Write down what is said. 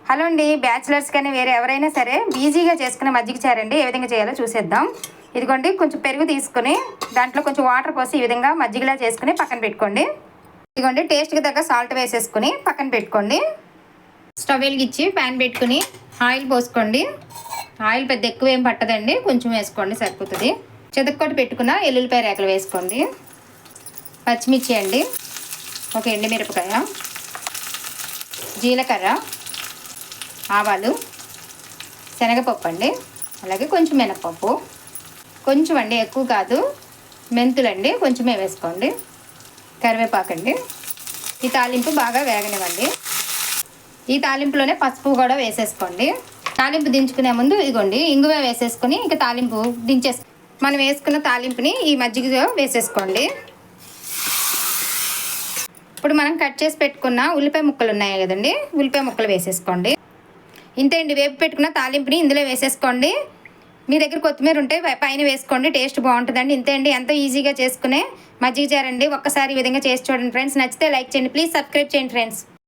Hello అండి, bachelors కానీ వేరే ఎవరైనా సరే ఈజీగా చేసుకునే మజ్జిగ చారు అండి. ఏ విధంగా చేయాలో చూసేద్దాం. ఇదిగోండి, కొంచెం పెరుగు తీసుకుని దాంట్లో కొంచెం వాటర్ పోసి ఈ విధంగా మజ్జిగలా చేసుకుని పక్కన పెట్టుకోండి. ఇదిగోండి, టేస్ట్కి తగ్గ సాల్ట్ వేసేసుకుని పక్కన పెట్టుకోండి. స్టవ్ వెలిగించి ప్యాన్ పెట్టుకుని ఆయిల్ పోసుకోండి. ఆయిల్ పెద్ద ఎక్కువ ఏం పట్టదండి, కొంచెం వేసుకోండి సరిపోతుంది. చెదక్కొట్టి పెట్టుకున్న ఎల్లుల్లిపాయ రేకలు వేసుకోండి. పచ్చిమిర్చి అండి, ఒక ఎండుమిరపకాయ, జీలకర్ర, ఆవాలు, శనగపప్పు అండి, అలాగే కొంచెం మినపప్పు, కొంచెం అండి ఎక్కువ కాదు, మెంతులండి కొంచెమే వేసుకోండి, కరివేపాకండి. ఈ తాలింపు బాగా వేగనివ్వండి. ఈ తాలింపులోనే పసుపు కూడా వేసేసుకోండి. తాలింపు దించుకునే ముందు ఇదిగోండి ఇంగువ వేసేసుకొని ఇంకా తాలింపు మనం వేసుకున్న తాలింపుని ఈ మజ్జిగలో వేసేసుకోండి. ఇప్పుడు మనం కట్ చేసి పెట్టుకున్న ఉల్లిపాయ ముక్కలు ఉన్నాయి కదండి, ఉల్లిపాయ ముక్కలు వేసేసుకోండి. ఇంతే అండి, వేపు పెట్టుకున్న తాలింపుని ఇందులో వేసేసుకోండి. మీ దగ్గర కొత్తిమీర ఉంటే పైన వేసుకోండి, టేస్ట్ బాగుంటుందండి. ఇంతే అండి, ఎంతో ఈజీగా చేసుకునే మజ్జిగ చారు అండి. ఒక్కసారి ఈ విధంగా చేసి చూడండి ఫ్రెండ్స్. నచ్చితే లైక్ చేయండి, ప్లీజ్ సబ్స్క్రైబ్ చేయండి ఫ్రెండ్స్.